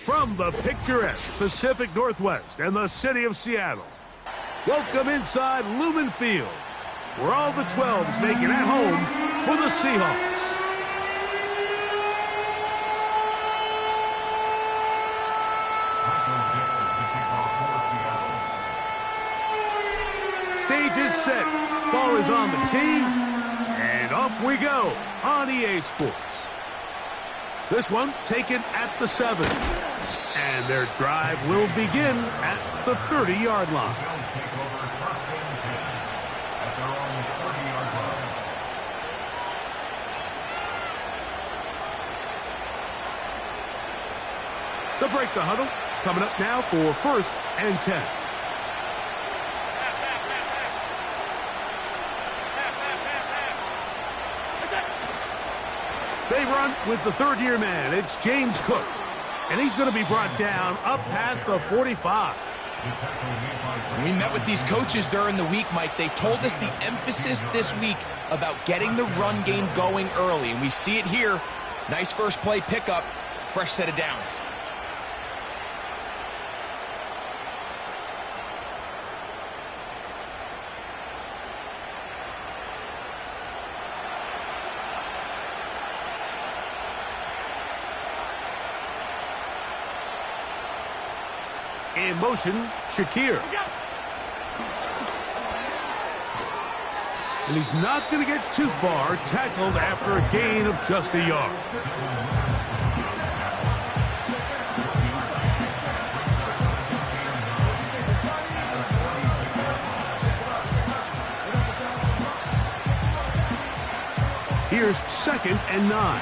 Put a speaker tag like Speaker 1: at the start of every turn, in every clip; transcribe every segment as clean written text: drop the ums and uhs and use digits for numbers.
Speaker 1: From the picturesque Pacific Northwest and the city of Seattle, welcome inside Lumen Field, where all the 12s make it at home for the Seahawks. Stage is set, ball is on the tee, and off we go on EA Sports. This one taken at the 7. And their drive will begin at the 30-yard line. They'll break the huddle. Coming up now for 1st and 10. They run with the third-year man. It's James Cook. And he's going to be brought down up past the 45.
Speaker 2: When we met with these coaches during the week, Mike, they told us the emphasis this week about getting the run game going early. And we see it here. Nice first play pickup. Fresh set of downs.
Speaker 1: In motion, Shakir. And he's not going to get too far, tackled after a gain of just a yard. Here's 2nd and 9.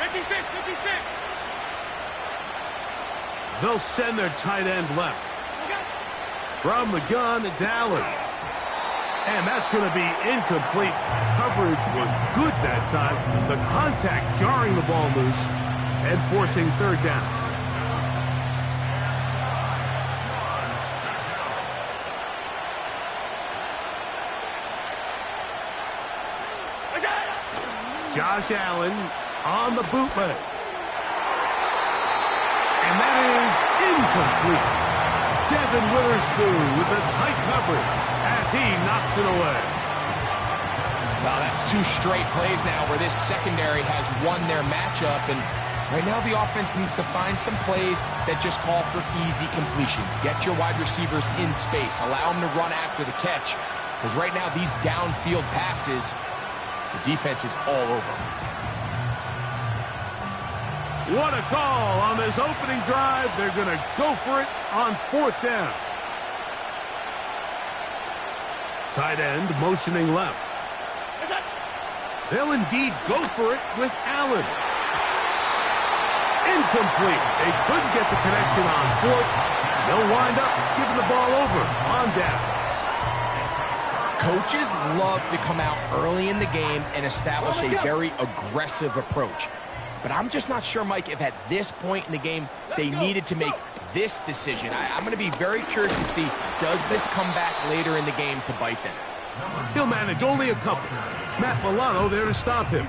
Speaker 3: 56, 56.
Speaker 1: They'll send their tight end left. From the gun, it's Allen. And that's going to be incomplete. Coverage was good that time. The contact jarring the ball loose and forcing 3rd down. Josh Allen on the bootleg. And that is incomplete. Devin Witherspoon with the tight coverage as he knocks it away.
Speaker 2: Well, that's 2 straight plays now where this secondary has won their matchup. And right now the offense needs to find some plays that just call for easy completions. Get your wide receivers in space. Allow them to run after the catch. Because right now these downfield passes, the defense is all over.
Speaker 1: What a call on this opening drive. They're going to go for it on 4th down. Tight end motioning left. They'll indeed go for it with Allen. Incomplete. They couldn't get the connection on 4th. They'll wind up giving the ball over on downs.
Speaker 2: Coaches love to come out early in the game and establish a very aggressive approach. But I'm just not sure, Mike, if at this point in the game they needed to make this decision. I'm going to be very curious to see, does this come back later in the game to bite them?
Speaker 1: He'll manage only a couple. Matt Milano there to stop him.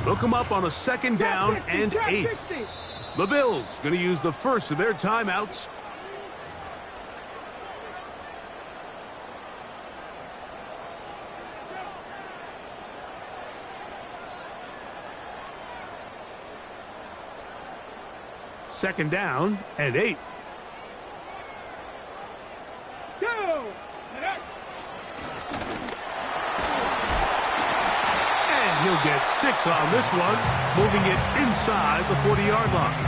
Speaker 1: Look him up on a 2nd down and 8. The Bills going to use the first of their timeouts. Second down and 8.
Speaker 3: Go!
Speaker 1: He'll get 6 on this one, moving it inside the 40-yard line.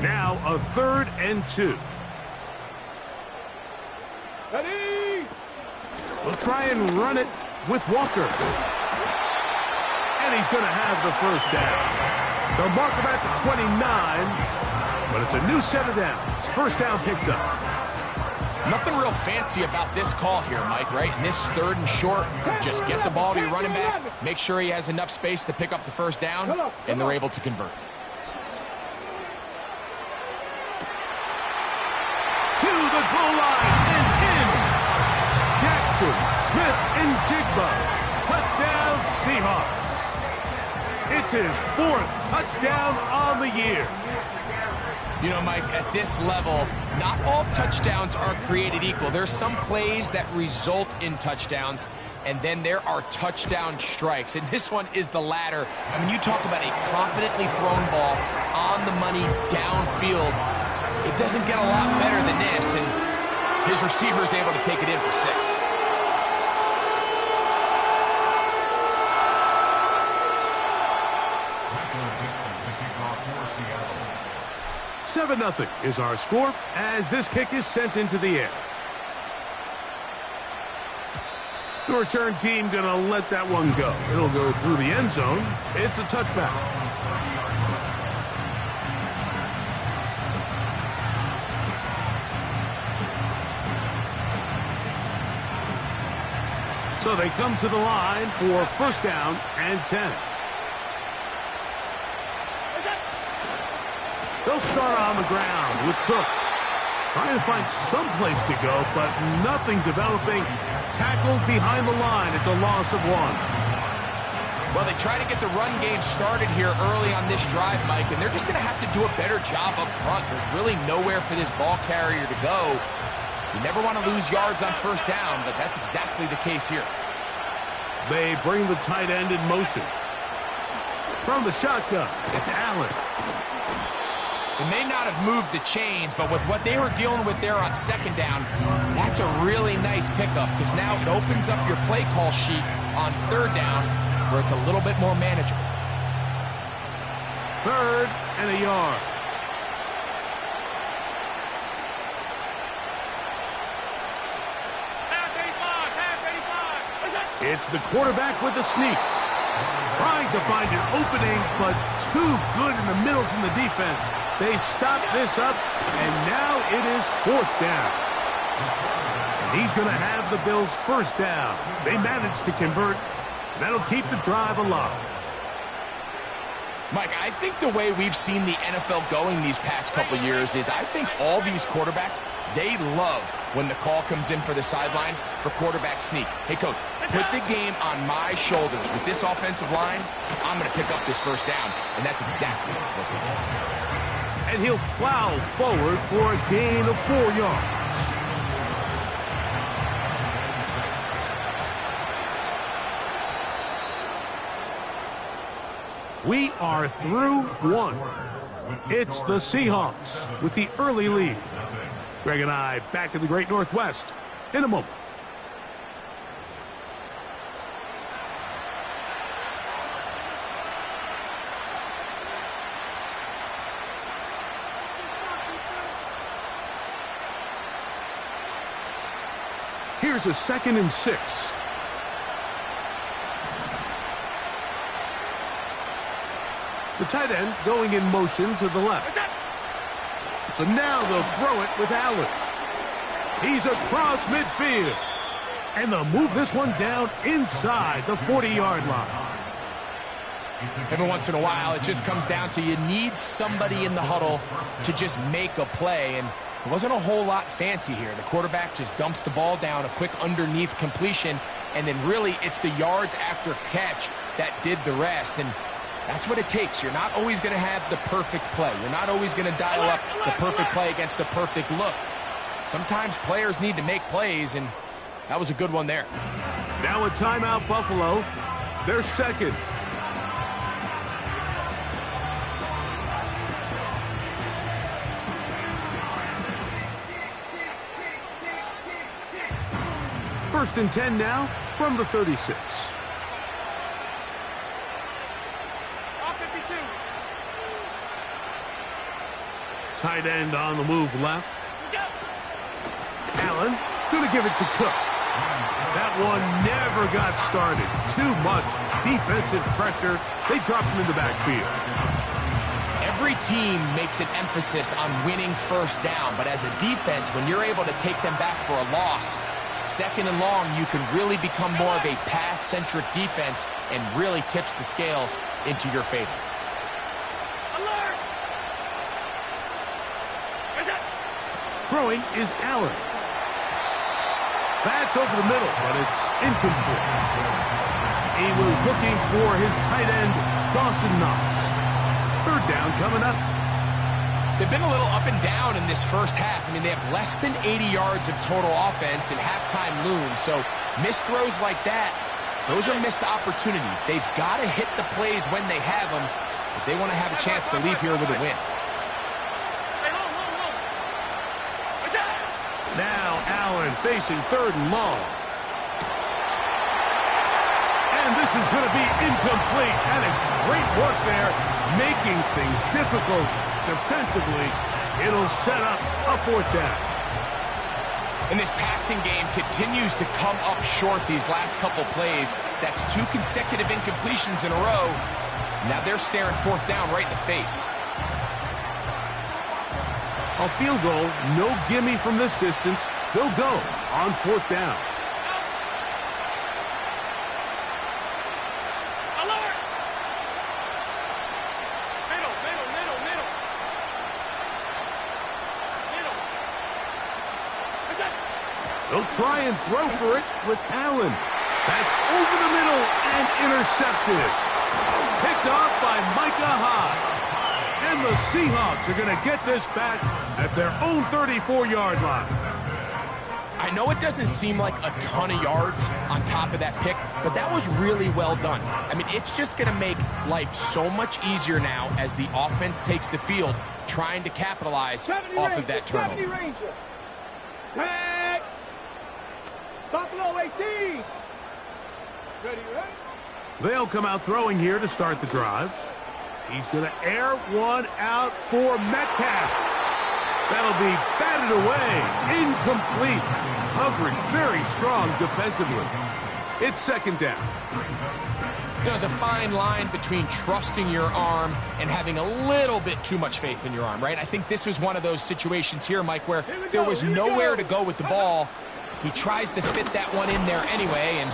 Speaker 1: Now a 3rd and 2.
Speaker 3: Ready?
Speaker 1: We'll try and run it with Walker. And he's going to have the 1st down. They'll mark him at the 29. But it's a new set of downs. first down picked up.
Speaker 2: Nothing real fancy about this call here, Mike, right? In this 3rd and short, just get the ball to your running back, make sure he has enough space to pick up the first down, and they're able to convert.
Speaker 1: To the goal line and in. Jackson, Smith, and Jigba. Touchdown, Seahawks. It's his 4th touchdown on the year.
Speaker 2: You know, Mike, at this level, not all touchdowns are created equal. There's some plays that result in touchdowns, and then there are touchdown strikes. And this one is the latter. I mean, you talk about a confidently thrown ball on the money downfield. It doesn't get a lot better than this, and his receiver is able to take it in for 6.
Speaker 1: 7-0 is our score as this kick is sent into the air. The return team going to let that one go. It'll go through the end zone. It's a touchback. So they come to the line for first down and 10. They'll start on the ground with Cook. Trying to find some place to go, but nothing developing. Tackled behind the line. It's a loss of 1.
Speaker 2: Well, they try to get the run game started here early on this drive, Mike, and they're just going to have to do a better job up front. There's really nowhere for this ball carrier to go. You never want to lose yards on first down, but that's exactly the case here.
Speaker 1: They bring the tight end in motion. From the shotgun, it's Allen.
Speaker 2: It may not have moved the chains, but with what they were dealing with there on second down, that's a really nice pickup because now it opens up your play call sheet on third down where it's a little bit more manageable.
Speaker 1: 3rd and a yard. It's the quarterback with the sneak. Trying to find an opening, but too good in the middle from the defense. They stop this up, and now it is 4th down. And he's going to have the Bills' first down. They managed to convert. That'll keep the drive alive.
Speaker 2: Mike, I think the way we've seen the NFL going these past couple years is I think all these quarterbacks, they love when the call comes in for the sideline for quarterback sneak. Hey, coach, put the game on my shoulders. With this offensive line, I'm going to pick up this first down, and that's exactly what they did.
Speaker 1: And he'll plow forward for a gain of 4 yards. We are through 1. It's the Seahawks with the early lead. Greg and I back in the Great Northwest in a moment. Here's a 2nd and 6. The tight end going in motion to the left. So now they'll throw it with Allen. He's across midfield. And they'll move this one down inside the 40-yard line.
Speaker 2: Every once in a while, it just comes down to you need somebody in the huddle to just make a play. And it wasn't a whole lot fancy here. The quarterback just dumps the ball down, a quick underneath completion, and then really it's the yards after catch that did the rest. And that's what it takes. You're not always going to have the perfect play. You're not always going to dial up the perfect play against the perfect look. Sometimes players need to make plays, and that was a good one there.
Speaker 1: Now a timeout, Buffalo. They're second. First and 10 now from the 36. Tight end on the move left. Allen going to give it to Cook. That one never got started. Too much defensive pressure. They dropped him in the backfield.
Speaker 2: Every team makes an emphasis on winning first down, but as a defense, when you're able to take them back for a loss, second and long, you can really become more of a pass-centric defense and really tips the scales into your favor.
Speaker 1: Throwing is Allen. That's over the middle, but it's incomplete. He was looking for his tight end, Dawson Knox. Third down coming up.
Speaker 2: They've been a little up and down in this first half. I mean, they have less than 80 yards of total offense and halftime looms. So missed throws like that, those are missed opportunities. They've got to hit the plays when they have them if they want to have a chance to leave here with a win.
Speaker 1: Now Allen facing third and long. And this is going to be incomplete. That is great work there, making things difficult defensively. It'll set up a fourth down.
Speaker 2: And this passing game continues to come up short these last couple plays. That's 2 consecutive incompletions in a row. Now they're staring fourth down right in the face.
Speaker 1: A field goal, no gimme from this distance. They'll go on fourth down. They'll try and throw for it with Allen. That's over the middle and intercepted. Picked off by Micah Hyde. And the Seahawks are going to get this back at their own 34-yard line.
Speaker 2: I know it doesn't seem like a ton of yards on top of that pick, but that was really well done. I mean, it's just going to make life so much easier now as the offense takes the field, trying to capitalize off of that turnover.
Speaker 3: Buffalo 18. Ready?
Speaker 1: They'll come out throwing here to start the drive. He's going to air one out for Metcalf. That'll be batted away. Incomplete. Coverage very strong defensively. It's second down.
Speaker 2: There's a fine line between trusting your arm and having a little bit too much faith in your arm, right? I think this was one of those situations here, Mike, where there was nowhere to go with the ball. He tries to fit that one in there anyway, and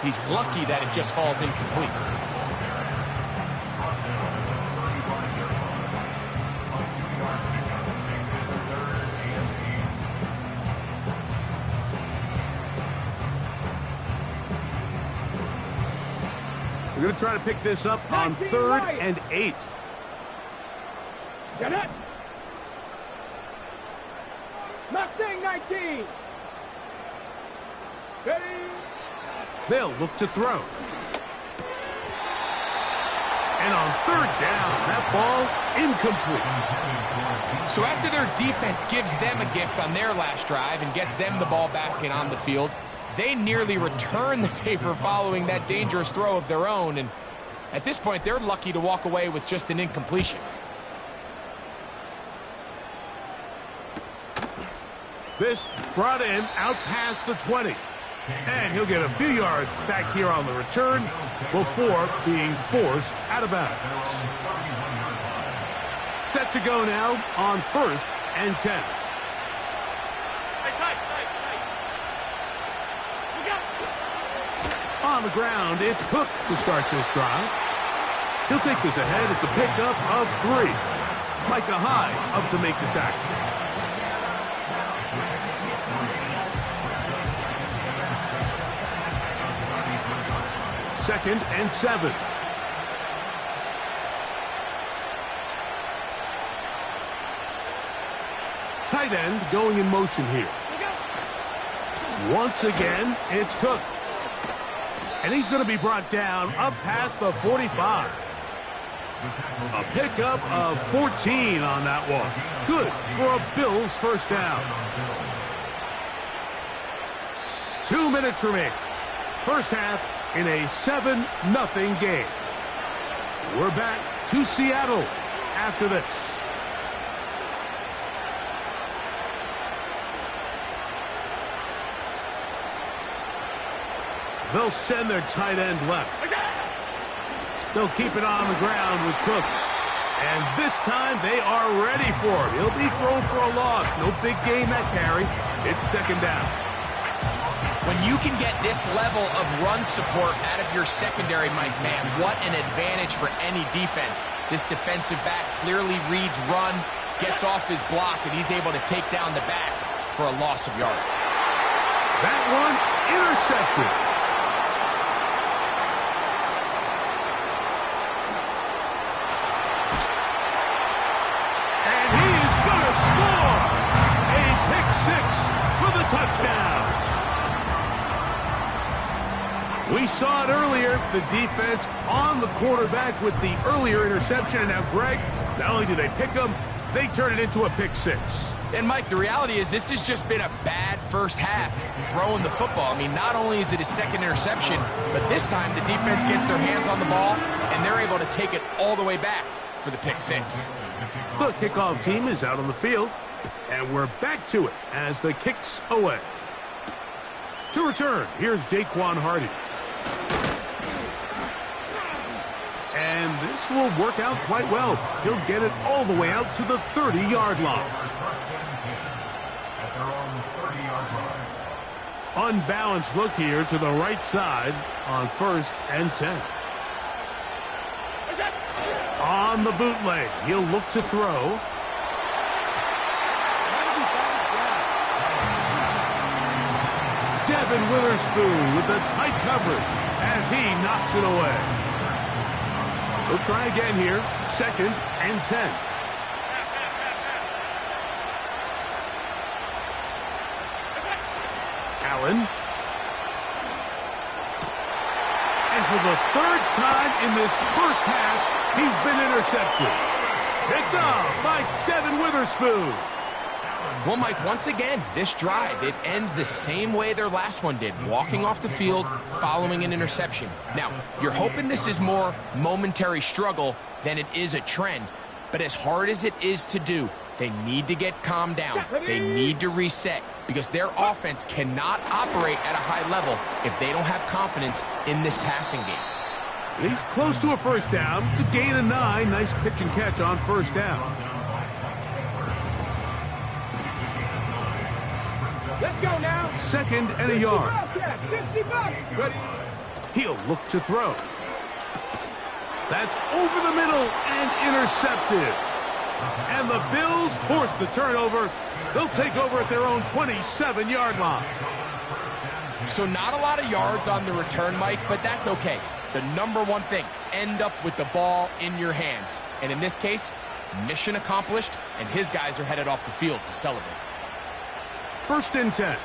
Speaker 2: he's lucky that it just falls incomplete.
Speaker 1: We're going to try to pick this up on 3rd and 8.
Speaker 3: Get it. Mustang 19. Ready.
Speaker 1: They'll look to throw. And on 3rd down, that ball incomplete.
Speaker 2: So after their defense gives them a gift on their last drive and gets them the ball back and on the field, they nearly return the favor following that dangerous throw of their own. And at this point, they're lucky to walk away with just an incompletion.
Speaker 1: This brought in out past the 20. And he'll get a few yards back here on the return before being forced out of bounds. Set to go now on 1st and 10. On the ground, it's Cook to start this drive. He'll take this ahead. It's a pickup of 3. Micah Hyde up to make the tackle. Second and 7. Tight end going in motion here. Once again, it's Cook. And he's going to be brought down up past the 45. A pickup of 14 on that walk. Good for a Bills first down. 2 minutes remaining. First half in a 7-0 game. We're back to Seattle after this. They'll send their tight end left. They'll keep it on the ground with Cook. And this time they are ready for it. He'll be thrown for a loss. No big gain that carry. It's second down.
Speaker 2: When you can get this level of run support out of your secondary, Mike, man, what an advantage for any defense. This defensive back clearly reads run, gets off his block, and he's able to take down the back for a loss of yards.
Speaker 1: That one intercepted. And he is going to score. A pick six for the touchdown. We saw it earlier, the defense on the quarterback with the earlier interception. And now, Greg, not only do they pick him, they turn it into a pick six.
Speaker 2: And, Mike, the reality is this has just been a bad first half throwing the football. I mean, not only is it a second interception, but this time the defense gets their hands on the ball, and they're able to take it all the way back for the pick six.
Speaker 1: The kickoff team is out on the field, and we're back to it as the kick's away. To return, here's Jaquan Hardy. And this will work out quite well. He'll get it all the way out to the 30-yard line. Unbalanced look here to the right side on 1st and 10. On the bootleg, he'll look to throw. Devin Witherspoon with the tight coverage as he knocks it away. We'll try again here, 2nd and 10. Allen. And for the 3rd time in this first half, he's been intercepted. Picked off by Devin Witherspoon.
Speaker 2: Well, Mike, once again, this drive, it ends the same way their last one did, walking off the field, following an interception. Now, you're hoping this is more momentary struggle than it is a trend, but as hard as it is to do, they need to get calmed down. They need to reset because their offense cannot operate at a high level if they don't have confidence in this passing game.
Speaker 1: He's close to a first down. It's a gain of 9. Nice pitch and catch on first down.
Speaker 3: Let's go now.
Speaker 1: 2nd and a yard.
Speaker 3: Ready.
Speaker 1: He'll look to throw. That's over the middle and intercepted. And the Bills force the turnover. They'll take over at their own 27-yard line.
Speaker 2: So not a lot of yards on the return, Mike, but that's okay. The number one thing, end up with the ball in your hands. And in this case, mission accomplished, and his guys are headed off the field to celebrate.
Speaker 1: 1st and 10.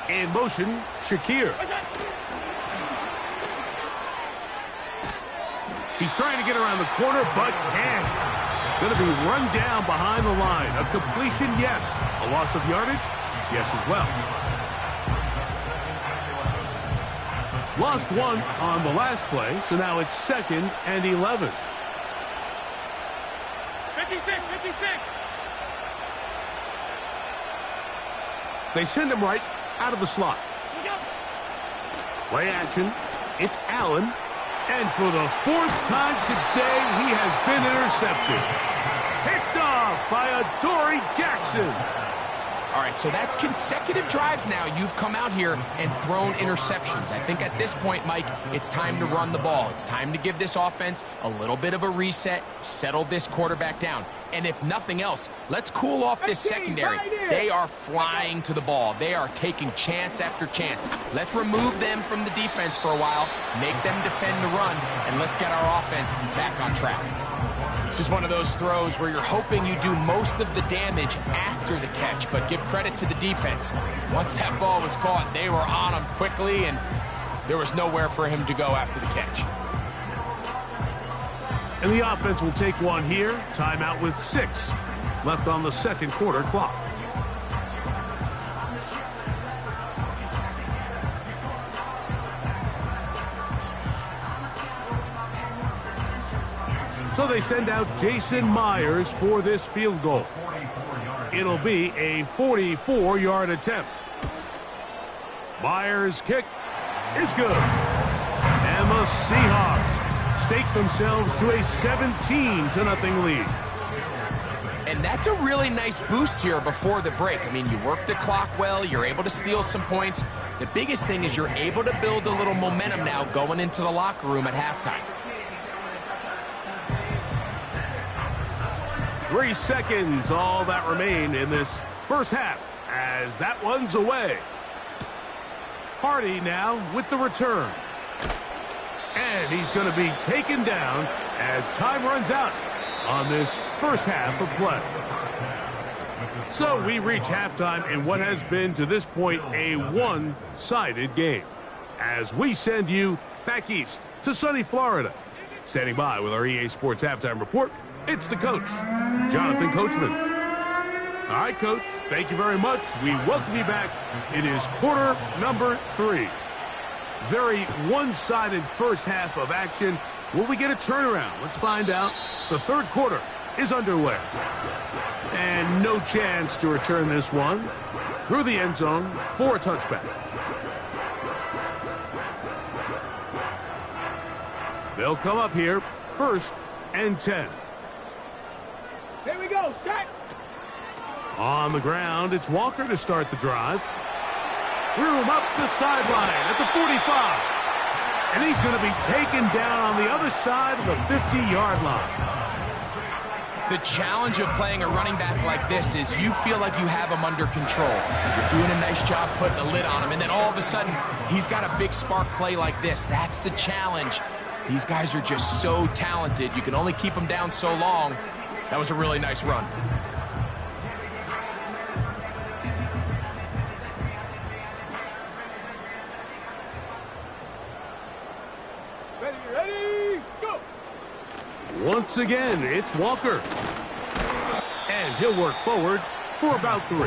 Speaker 1: In motion, Shakir. He's trying to get around the corner, but can't. Going to be run down behind the line. A completion, yes. A loss of yardage, yes as well. Lost 1 on the last play, so now it's 2nd and 11.
Speaker 3: 56.
Speaker 1: They send him right out of the slot. Play action. It's Allen. And for the 4th time today, he has been intercepted. Picked off by Adoree Jackson.
Speaker 2: All right, so that's consecutive drives now. You've come out here and thrown interceptions. I think at this point, Mike, it's time to run the ball. It's time to give this offense a little bit of a reset, settle this quarterback down. And if nothing else, let's cool off this secondary. They are flying to the ball. They are taking chance after chance. Let's remove them from the defense for a while, make them defend the run, and let's get our offense back on track. This is one of those throws where you're hoping you do most of the damage after the catch, but give credit to the defense. Once that ball was caught, they were on him quickly, and there was nowhere for him to go after the catch.
Speaker 1: And the offense will take one here. Timeout with 6 left on the 2nd quarter clock. So they send out Jason Myers for this field goal. It'll be a 44-yard attempt. Myers' kick is good. And the Seahawks stake themselves to a 17-0 lead.
Speaker 2: And that's a really nice boost here before the break. I mean, you work the clock well, you're able to steal some points. The biggest thing is you're able to build a little momentum now going into the locker room at halftime.
Speaker 1: 3 seconds, all that remain in this first half, as that one's away. Hardy now with the return. And he's going to be taken down as time runs out on this first half of play. So we reach halftime in what has been to this point a one-sided game, as we send you back east to sunny Florida. Standing by with our EA Sports Halftime Report, it's the coach, Jonathan Coachman. All right, Coach, thank you very much. We welcome you back. It is quarter number 3. Very one-sided first half of action. Will we get a turnaround? Let's find out. The third quarter is underway. And no chance to return this one through the end zone for a touchback. They'll come up here, 1st and 10.
Speaker 3: Here we go. Set.
Speaker 1: On the ground, it's Walker to start the drive. Room up the sideline at the 45. And he's going to be taken down on the other side of the 50-yard line.
Speaker 2: The challenge of playing a running back like this is you feel like you have him under control. You're doing a nice job putting a lid on him, and then all of a sudden, he's got a big spark play like this. That's the challenge. These guys are just so talented. You can only keep them down so long. That was a really nice run.
Speaker 3: Ready, go!
Speaker 1: Once again, it's Walker. And he'll work forward for about 3.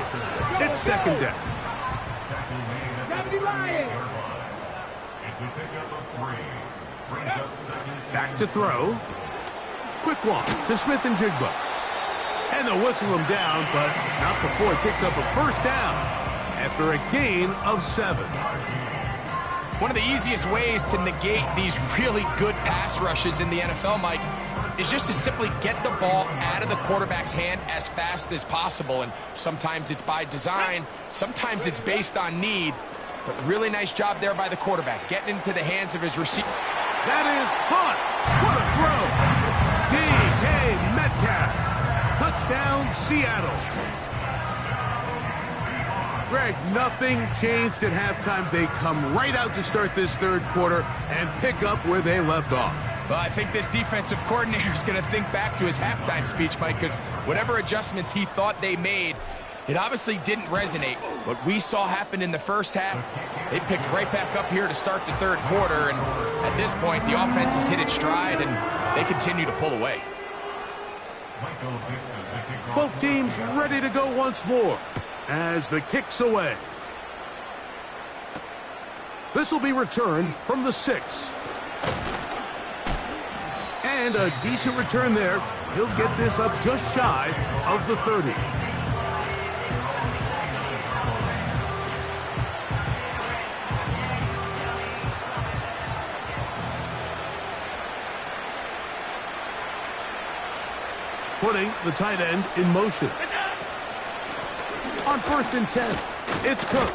Speaker 1: It's 2nd down. Back to throw. Quick walk to Smith and Jigba. And they'll whistle him down, but not before he picks up a first down after a gain of 7.
Speaker 2: One of the easiest ways to negate these really good pass rushes in the NFL, Mike, is just to simply get the ball out of the quarterback's hand as fast as possible. And sometimes it's by design, sometimes it's based on need. But really nice job there by the quarterback, getting into the hands of his receiver.
Speaker 1: That is caught. What a throw. D.K. Metcalf. Touchdown, Seattle. Greg, nothing changed at halftime. They come right out to start this third quarter and pick up where they left off.
Speaker 2: Well, I think this defensive coordinator is going to think back to his halftime speech, Mike, because whatever adjustments he thought they made, it obviously didn't resonate. What we saw happen in the first half, they picked right back up here to start the third quarter, and at this point, the offense has hit its stride, and they continue to pull away.
Speaker 1: Both teams ready to go once more as the kick's away. This will be returned from the 6. And a decent return there. He'll get this up just shy of the 30. Putting the tight end in motion. On 1st and 10, it's Cook.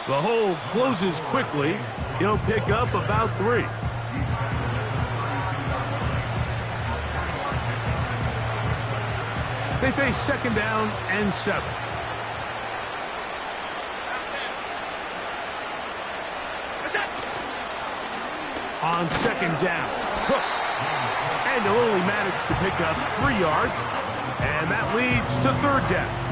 Speaker 1: The hole closes quickly. He'll pick up about 3. They face 2nd down and 7. On 2nd down, Cook. And he'll only manage to pick up 3 yards. And that leads to 3rd down.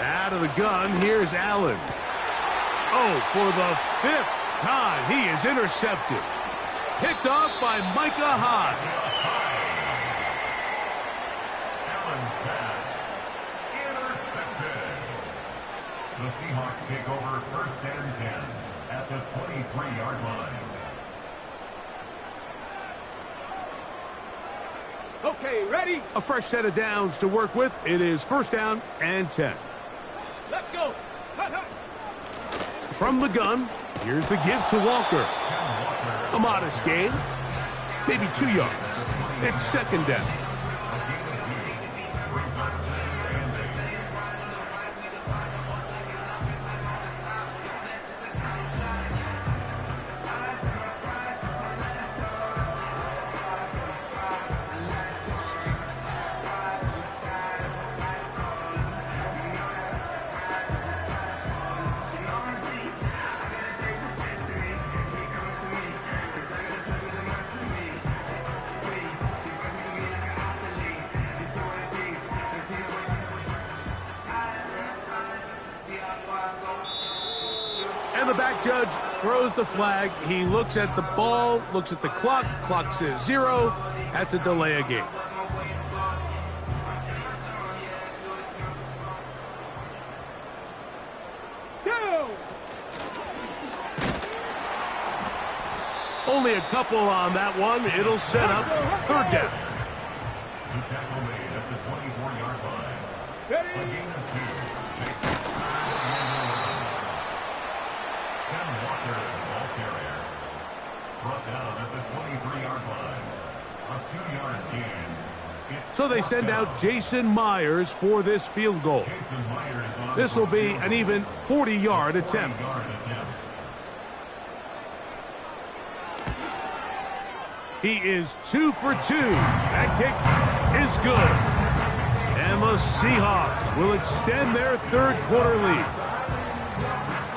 Speaker 1: Out of the gun, here's Allen. Oh, for the fifth time he is intercepted. Picked off by Micah Hyde.
Speaker 4: Allen's pass intercepted. The Seahawks take over 1st and 10 at the 23-yard line.
Speaker 3: Okay, ready?
Speaker 1: A fresh set of downs to work with. It is 1st down and 10.
Speaker 3: Let's go. Hut, hut.
Speaker 1: From the gun, here's the give to Walker. A modest gain, maybe 2 yards. It's 2nd down. And the back judge throws the flag. He looks at the ball, looks at the clock. Clock says 0. That's a delay of game.
Speaker 3: Go.
Speaker 1: Only a couple on that one. It'll set up 3rd down.
Speaker 4: The tackle made at the 24-yard line.
Speaker 3: Ready?
Speaker 4: A gain of 2. Ken Walker, the ball carrier. Brought down at the 23-yard line. A 2-yard gain.
Speaker 1: So they send out Jason Myers for this field goal.
Speaker 4: Jason Myers on
Speaker 1: This will be an even 40-yard attempt.
Speaker 4: 40-yard attempt.
Speaker 1: He is 2 for 2. That kick is good. And the Seahawks will extend their 3rd quarter lead.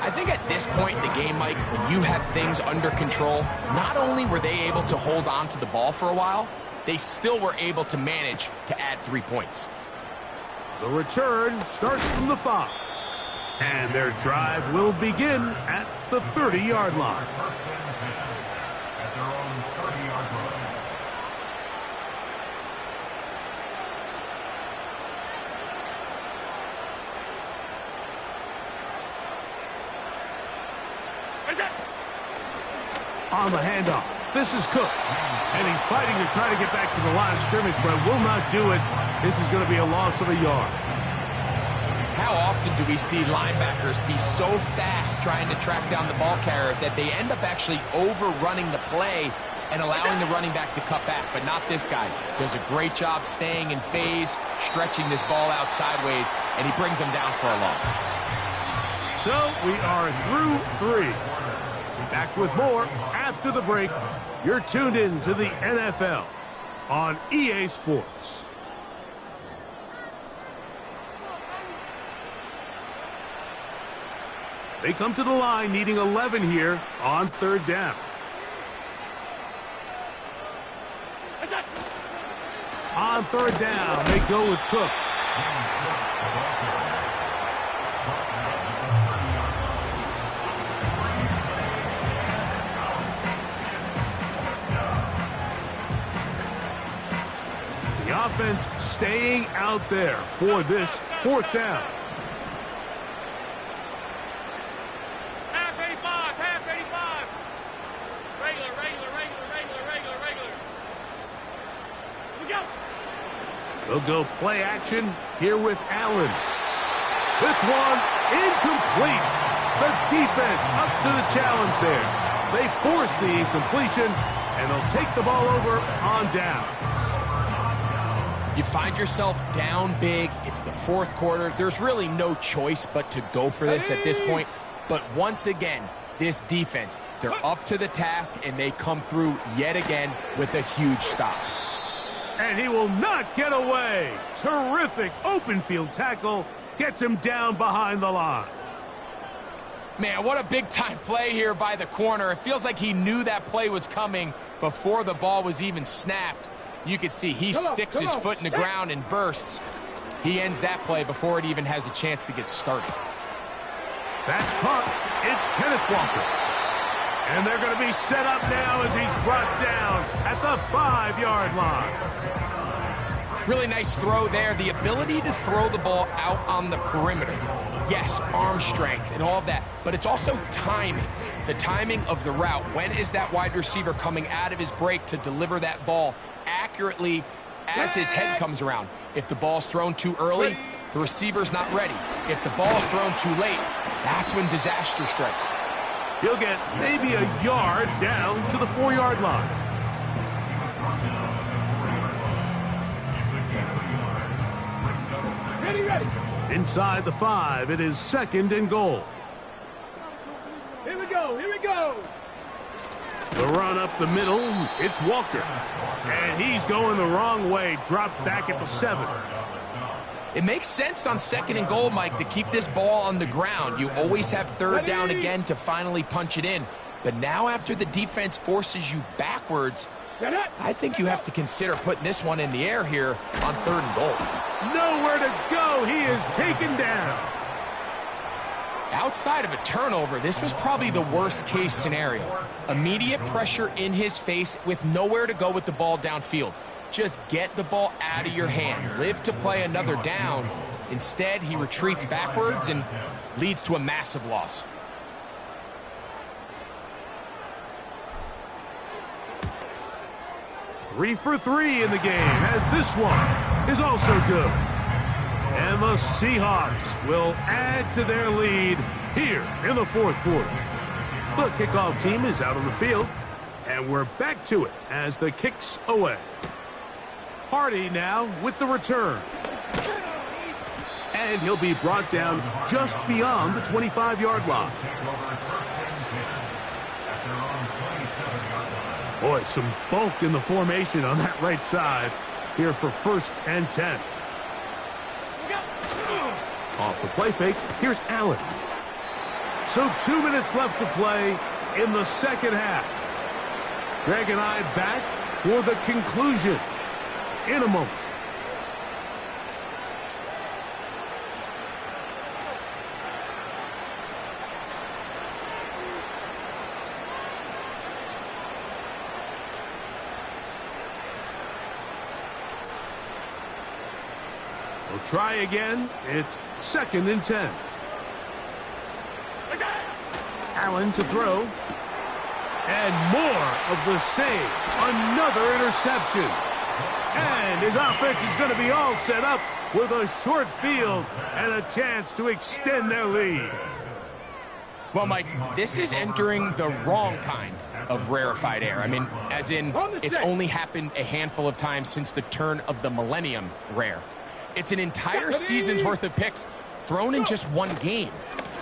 Speaker 2: I think at this point in the game, Mike, when you have things under control, not only were they able to hold on to the ball for a while, they still were able to manage to add 3 points.
Speaker 1: The return starts from the 5. And their drive will begin at the 30-yard line.
Speaker 4: 1st and 10 at their own 30-yard line.
Speaker 1: On the handoff, this is Cook. And he's fighting to try to get back to the line of scrimmage, but will not do it. This is going to be a loss of a yard.
Speaker 2: How often do we see linebackers be so fast trying to track down the ball carrier that they end up actually overrunning the play and allowing the running back to cut back? But not this guy. Does a great job staying in phase, stretching this ball out sideways, and he brings them down for a loss.
Speaker 1: So we are through 3. Back with more after the break. You're tuned in to the NFL on EA Sports. They come to the line needing 11 here on 3rd down. On 3rd down, they go with Cook. The offense staying out there for this 4th down.
Speaker 3: Half 85, half 85. Regular. We go.
Speaker 1: They'll go play action here with Allen. This one incomplete. The defense up to the challenge there. They force the incompletion, and they'll take the ball over on down.
Speaker 2: You find yourself down big. It's the 4th quarter. There's really no choice but to go for this at this point. But once again, this defense, they're up to the task, and they come through yet again with a huge stop.
Speaker 1: And he will not get away. Terrific open field tackle. Gets him down behind the line.
Speaker 2: Man, what a big-time play here by the corner. It feels like he knew that play was coming before the ball was even snapped. You can see he sticks his foot in the ground and bursts. He ends that play before it even has a chance to get started.
Speaker 1: That's caught. It's Kenneth Walker. And they're going to be set up now as he's brought down at the 5-yard line.
Speaker 2: Really nice throw there. The ability to throw the ball out on the perimeter. Yes, arm strength and all of that, but it's also timing. The timing of the route. When is that wide receiver coming out of his break to deliver that ball accurately as his head comes around? If the ball's thrown too early, the receiver's not ready. If the ball's thrown too late, that's when disaster strikes.
Speaker 1: He'll get maybe a yard down to the 4-yard line.
Speaker 3: Ready.
Speaker 1: Inside the 5, it is 2nd and goal.
Speaker 3: Here we go.
Speaker 1: The run up the middle, it's Walker. And he's going the wrong way, dropped back at the 7.
Speaker 2: It makes sense on 2nd and goal, Mike, to keep this ball on the ground. You always have 3rd down again to finally punch it in. But now after the defense forces you backwards, I think you have to consider putting this one in the air here on 3rd and goal.
Speaker 1: Nowhere to go. He is taken down.
Speaker 2: Outside of a turnover, this was probably the worst case scenario. Immediate pressure in his face with nowhere to go with the ball downfield. Just get the ball out of your hand. Live to play another down. Instead, he retreats backwards and leads to a massive loss.
Speaker 1: Three for 3 in the game, as this one is also good. And the Seahawks will add to their lead here in the 4th quarter. The kickoff team is out on the field, and we're back to it as the kick's away. Hardy now with the return. And he'll be brought down just beyond the 25-yard line. Boy, some bulk in the formation on that right side here for 1st and 10. Off the play fake, here's Allen. So 2 minutes left to play in the 2nd half. Greg and I back for the conclusion in a moment. We'll try again. It's 2nd and 10. Allen to throw. And more of the same. Another interception. And his offense is going to be all set up with a short field and a chance to extend their lead.
Speaker 2: Well, Mike, this is entering the wrong kind of rarefied air. I mean, as in, it's only happened a handful of times since the turn of the millennium rare. It's an entire season's worth of picks thrown in just one game.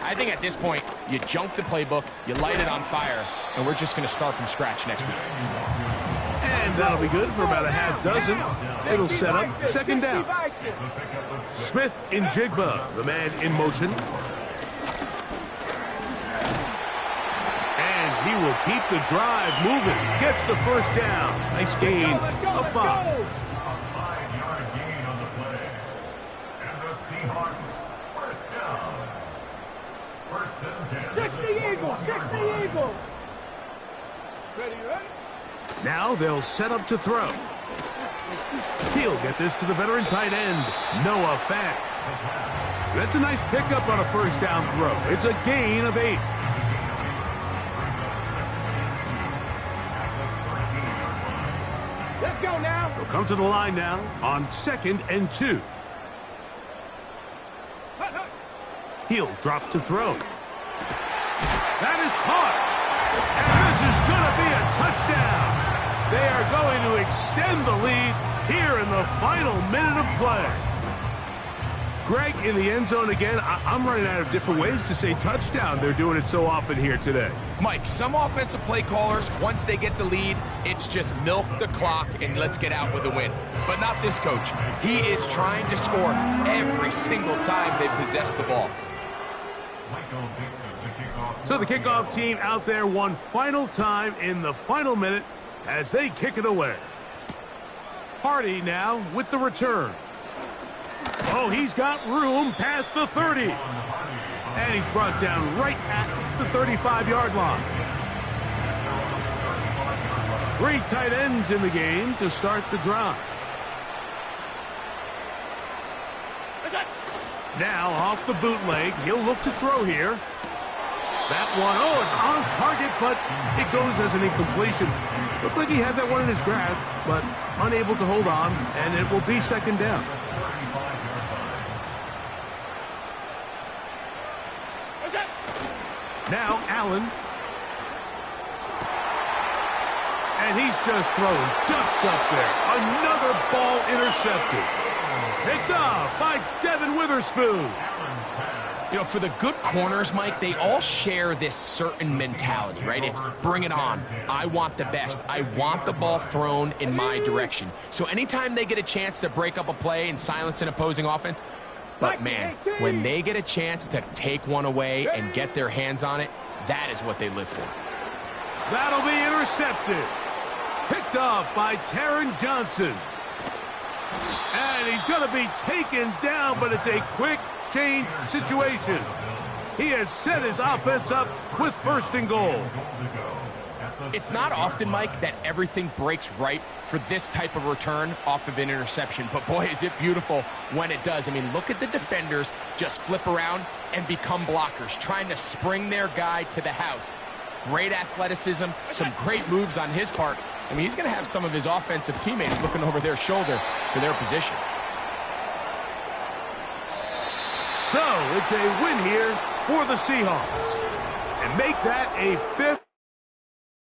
Speaker 2: I think at this point, you junk the playbook, you light it on fire, and we're just going to start from scratch next week.
Speaker 1: And that'll be good for about a half dozen. It'll set up 2nd down. Smith in Jigba, the man in motion. And he will keep the drive moving. Gets the 1st down. Nice gain of 5.
Speaker 4: A 5-yard gain on the play. And the Seahawks, 1st down. 1st and 10.
Speaker 3: Kick the Eagle. Ready?
Speaker 1: Now they'll set up to throw. He'll get this to the veteran tight end, Noah Fant. That's a nice pickup on a 1st down throw. It's a gain of 8.
Speaker 3: Let's go now.
Speaker 1: He'll come to the line now on 2nd and 2. He'll drop to throw. That is caught. And this is going to be a touchdown. They are going to extend the lead here in the final minute of play. Greg in the end zone again. I'm running out of different ways to say touchdown. They're doing it so often here today.
Speaker 2: Mike, some offensive play callers, once they get the lead, it's just milk the clock and let's get out with a win. But not this coach. He is trying to score every single time they possess the ball.
Speaker 1: So the kickoff team out there one final time in the final minute as they kick it away. Hardy now with the return. Oh, he's got room past the 30. And he's brought down right at the 35-yard line. Three tight ends in the game to start the drive. Now off the bootleg, he'll look to throw here. That one, oh, it's on target, but it goes as an incompletion. Looked like he had that one in his grasp, but unable to hold on, and it will be second down. Now Allen. And he's just throwing ducks up there. Another ball intercepted. Picked off by Devin Witherspoon.
Speaker 2: You know, for the good corners, Mike, they all share this certain mentality, right? It's bring it on. I want the best. I want the ball thrown in my direction. So anytime they get a chance to break up a play and silence an opposing offense, but man, when they get a chance to take one away and get their hands on it, that is what they live for.
Speaker 1: That'll be intercepted. Picked off by Taron Johnson. And he's going to be taken down, but it's a quick change situation. He has set his offense up with first and goal.
Speaker 2: It's not often, Mike, that everything breaks right for this type of return off of an interception. But boy, is it beautiful when it does. I mean, look at the defenders just flip around and become blockers, trying to spring their guy to the house. Great athleticism, some great moves on his part. I mean, he's going to have some of his offensive teammates looking over their shoulder for their position.
Speaker 1: So, it's a win here for the Seahawks. And make that a 5th